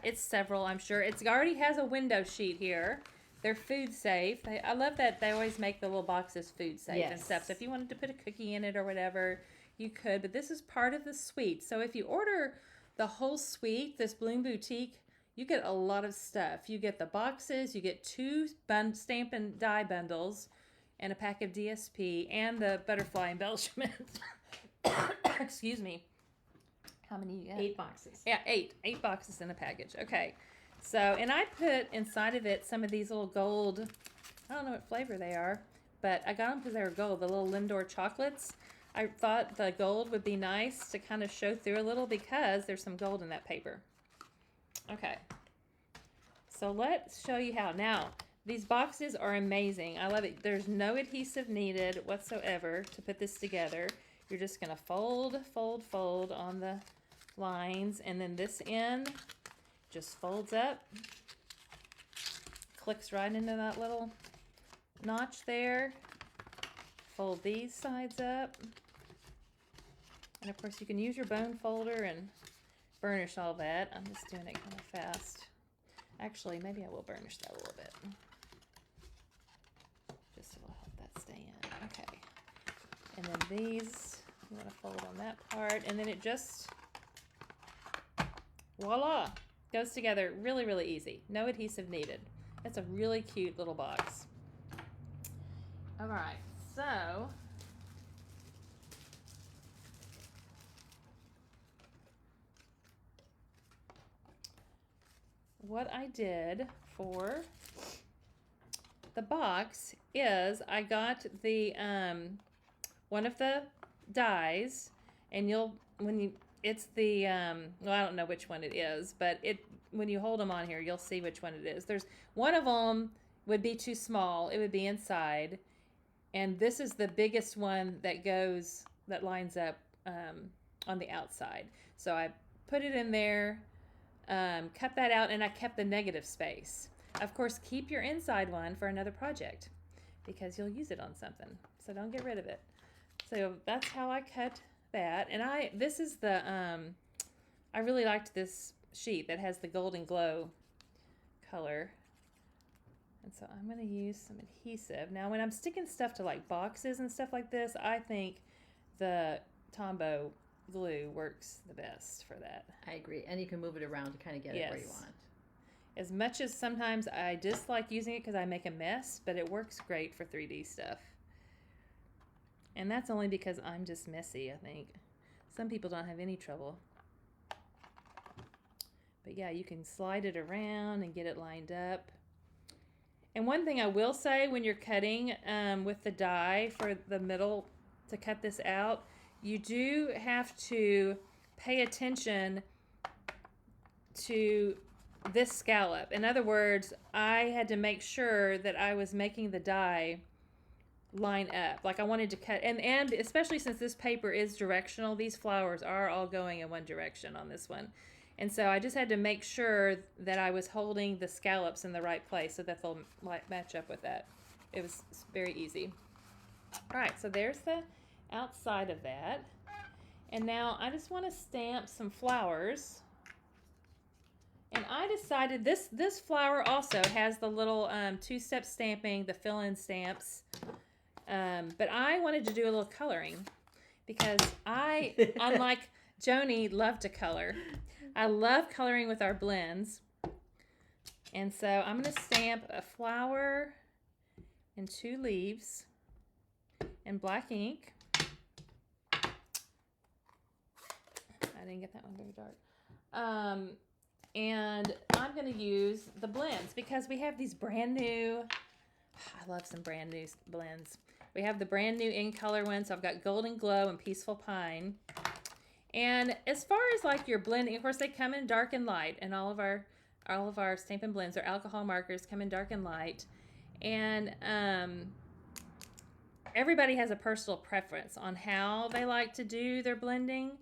it's several, I'm sure. It already has a window sheet here. They're food safe. I love that they always make the little boxes food safe and stuff. So if you wanted to put a cookie in it or whatever, you could. But this is part of the suite. So if you order the whole suite, this Bloom Boutique, you get a lot of stuff. You get the boxes, you get 2 stamp and die bundles, and a pack of DSP, and the butterfly embellishments. Excuse me. How many you get? 8 boxes. Yeah, 8 boxes in a package. Okay. So, and I put inside of it some of these little gold, I don't know what flavor they are, but I got them because they were gold, the little Lindor chocolates. I thought the gold would be nice to kind of show through a little because there's some gold in that paper. Okay. So let's show you how. Now, these boxes are amazing. I love it. There's no adhesive needed whatsoever to put this together. You're just going to fold, fold, fold on the lines, and then this end just folds up, clicks right into that little notch there. Fold these sides up. And of course you can use your bone folder and burnish all that. I'm just doing it kind of fast. Actually, maybe I will burnish that a little bit. Just so it'll help that stay in. Okay. And then these, you want to fold on that part. And then it just, voila, goes together really, really easy. No adhesive needed. It's a really cute little box. All right, so what I did for the box is I got the one of the dies, and it's the well, I don't know which one it is, but when you hold them on here, you'll see which one it is. There's one of them would be too small. It would be inside, and this is the biggest one that lines up on the outside. So I put it in there, cut that out, and I kept the negative space. Of course, keep your inside one for another project because you'll use it on something. So don't get rid of it. So that's how I cut that. And this is the, I really liked this sheet that has the Golden Glow color. And so I'm going to use some adhesive. Now when I'm sticking stuff to like boxes and stuff like this, I think the Tombow glue works the best for that. I agree. And you can move it around to kind of get it where you want. As much as sometimes I dislike using it because I make a mess, but it works great for 3D stuff. And that's only because I'm just messy, I think. Some people don't have any trouble. But yeah, you can slide it around and get it lined up. And one thing I will say when you're cutting with the die for the middle to cut this out, you do have to pay attention to this scallop. In other words, I had to make sure that I was making the die line up. Like I wanted to cut, and especially since this paper is directional, these flowers are all going in one direction on this one. And so I just had to make sure that I was holding the scallops in the right place so that they'll match up with that. It was very easy. All right, so there's the outside of that. And now I just want to stamp some flowers. And I decided this flower also has the little two-step stamping, the fill-in stamps. But I wanted to do a little coloring because I, unlike Joni, love to color. I love coloring with our blends. And so I'm going to stamp a flower and 2 leaves in black ink. I didn't get that one very dark. And I'm going to use the blends because we have these brand new, I love some brand new blends. We have the brand new in color ones. So I've got Golden Glow and Peaceful Pine. And as far as like your blending, of course they come in dark and light, and all of our Stampin' Blends or alcohol markers come in dark and light. And everybody has a personal preference on how they like to do their blending.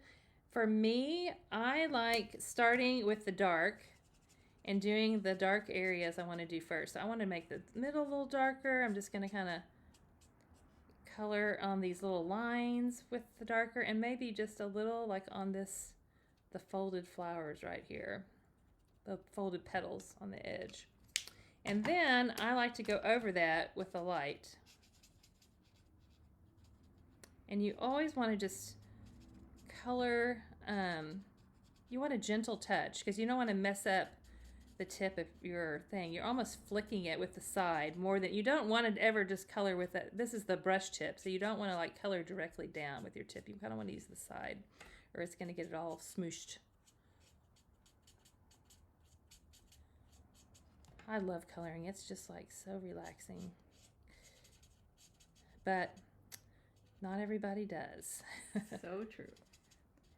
For me, I like starting with the dark and doing the dark areas I want to do first. So I want to make the middle a little darker. I'm just going to kind of color on these little lines with the darker, and maybe just a little like on the folded flowers right here, the folded petals on the edge. And then I like to go over that with the light. And you always want to just color, you want a gentle touch because you don't want to mess up the tip of your thing. You're almost flicking it with the side more than, you don't want to ever just color with it. This is the brush tip, so you don't want to like color directly down with your tip. You kind of want to use the side or it's going to get it all smooshed. I love coloring. It's just like so relaxing. But Not everybody does. So true.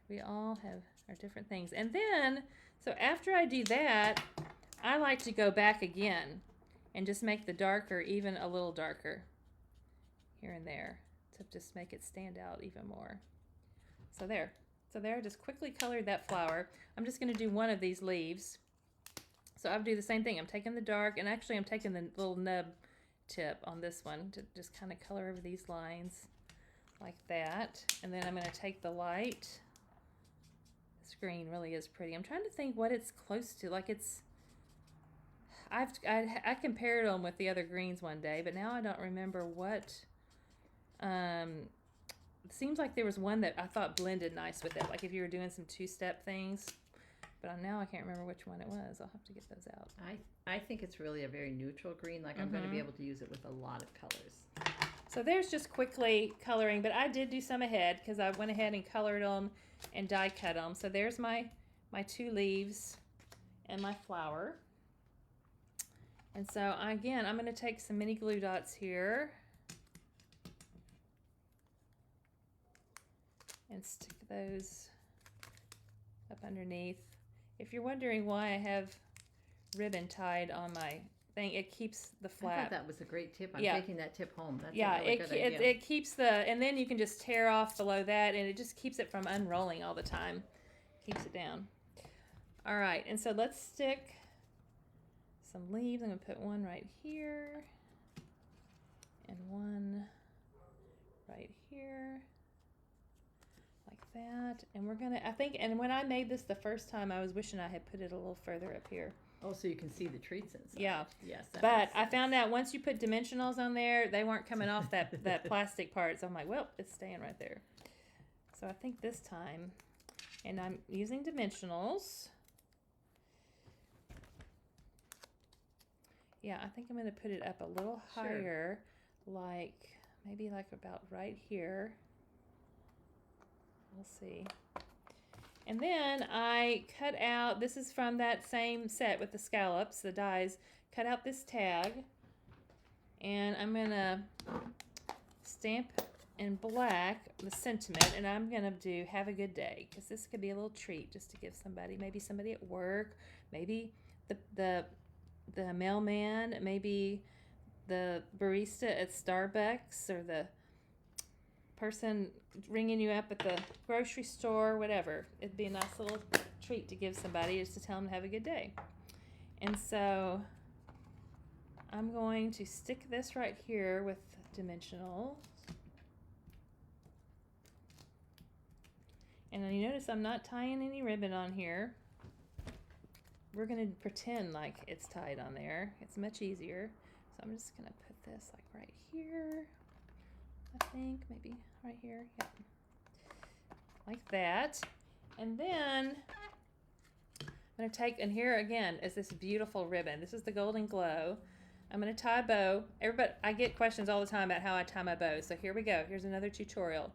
We all have our different things. And then, so after I do that, I like to go back again and just make the darker even a little darker here and there to just make it stand out even more. So there. So there, I just quickly colored that flower. I'm just going to do one of these leaves. So I'll do the same thing. I'm taking the dark, and actually I'm taking the little nub tip on this one to just kind of color over these lines like that. And then I'm going to take the light. This green really is pretty. I'm trying to think what it's close to. Like it's, I compared them with the other greens one day, but now I don't remember what. It seems like there was one that I thought blended nice with it, like if you were doing some two-step things. But now I can't remember which one it was. I'll have to get those out. I think it's really a very neutral green. Like I'm going to be able to use it with a lot of colors. So there's just quickly coloring, but I did do some ahead because I went ahead and colored them and die cut them. So there's my two leaves and my flower. And so again, I'm going to take some mini glue dots here and stick those up underneath. If you're wondering why I have ribbon tied on my thing, it keeps the flap. I thought that was a great tip. I'm Yeah. taking that tip home. That's Yeah, a really good idea. it keeps the, and then you can just tear off below that, and it just keeps it from unrolling all the time. Keeps it down. All right, and so let's stick some leaves. I'm going to put one right here and one right here. Like that. And we're going to, I think, and when I made this the first time, I was wishing I had put it a little further up here. Oh, so you can see the treats inside. Yeah. Yes. that But makes I sense. found out once you put dimensionals on there, they weren't coming off that plastic part. So I'm like, well, it's staying right there. So I think this time, and I'm using dimensionals. Yeah, I think I'm going to put it up a little Sure. higher, like maybe like about right here. We'll see. And then I cut out, this is from that same set with the scallops, the dies, cut out this tag, and I'm going to stamp in black the sentiment, and I'm going to do have a good day, because this could be a little treat just to give somebody, maybe somebody at work, maybe the mailman, maybe the barista at Starbucks, or the person ringing you up at the grocery store, whatever. It'd be a nice little treat to give somebody, just to tell them to have a good day. And so I'm going to stick this right here with dimensional. And then you notice I'm not tying any ribbon on here. We're going to pretend like it's tied on there. It's much easier. So I'm just going to put this like right here. I think maybe right here. Yep. Like that. And then I'm going to take, and here again is this beautiful ribbon. This is the Golden Glow. I'm going to tie a bow. Everybody, I get questions all the time about how I tie my bow. So here we go. Here's another tutorial.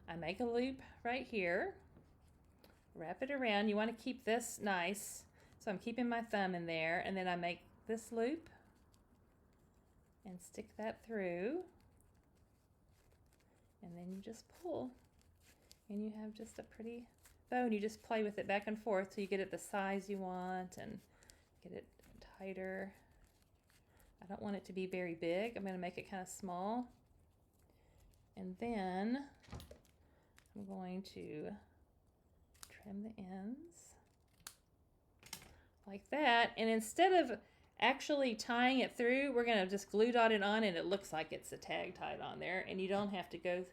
I make a loop right here. Wrap it around. You want to keep this nice. So I'm keeping my thumb in there, and then I make this loop and stick that through. And then you just pull, and you have just a pretty bow, and you just play with it back and forth till you get it the size you want and get it tighter. I don't want it to be very big. I'm going to make it kind of small. And then I'm going to trim the ends like that. And instead of actually tying it through, we're going to just glue dot it on, and it looks like it's a tag tied on there, and you don't have to go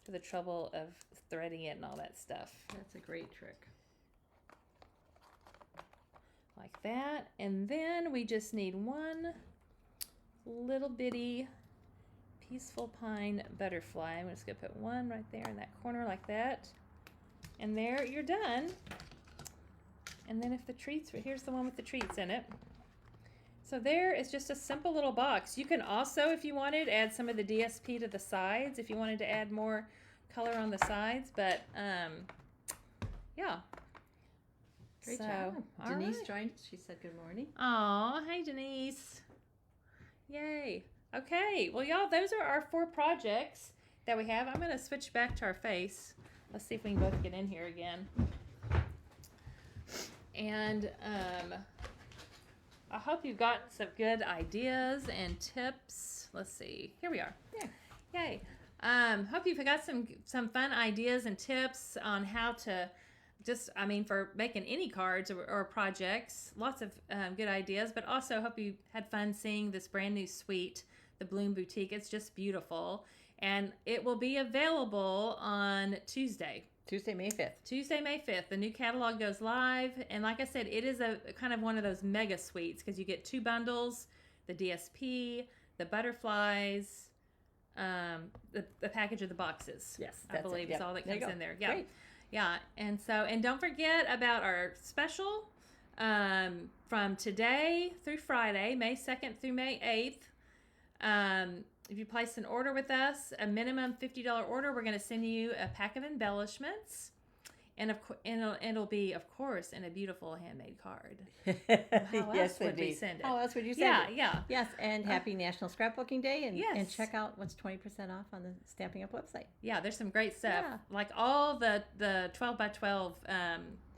to the trouble of threading it and all that stuff. That's a great trick. Like that. And then we just need one little bitty peaceful pine butterfly. I'm just going to put one right there in that corner like that. And there, you're done. And then if the treats, here's the one with the treats in it. So there is just a simple little box. You can also, if you wanted, add some of the DSP to the sides if you wanted to add more color on the sides. But yeah. Great So, job. all Denise right. joined us. She said good morning. Aw, hey Denise. Yay. Okay, well y'all, those are our 4 projects. that we have. I'm going to switch back to our face. Let's see if we can both get in here again. And I hope you've got some good ideas and tips. Let's see. Here we are. Yeah. Yay. Hope you've got some fun ideas and tips on how to for making any cards or projects. Lots of good ideas, but also hope you had fun seeing this brand new suite, the Bloom Boutique. It's just beautiful. And it will be available on Tuesday, May 5th. Tuesday, May 5th. The new catalog goes live. And like I said, it is a kind of one of those mega suites because you get 2 bundles, the DSP, the butterflies, the package of the boxes. Yes, I believe is all that There you comes go. in there. Yeah. Great. Yeah. And don't forget about our special from today through Friday, May 2nd through May 8th. If you place an order with us, a minimum $50 order, we're going to send you a pack of embellishments. And it'll be, of course, in a beautiful handmade card. How else would we send it? How else would you send Yeah, it? yeah. Yes, and happy National Scrapbooking Day, and Yes. check out what's 20% off on the Stamping Up website. Yeah, there's some great stuff. Yeah. Like all the 12 by 12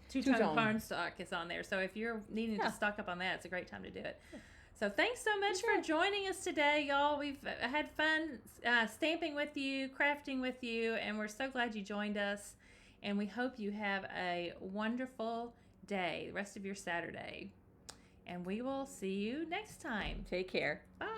two-tone Two-tone. card stock is on there. So if you're needing Yeah. to stock up on that, it's a great time to do it. So thanks so much Sure. for joining us today, y'all. We've had fun stamping with you, crafting with you, and we're so glad you joined us. And we hope you have a wonderful day, the rest of your Saturday. And we will see you next time. Take care. Bye.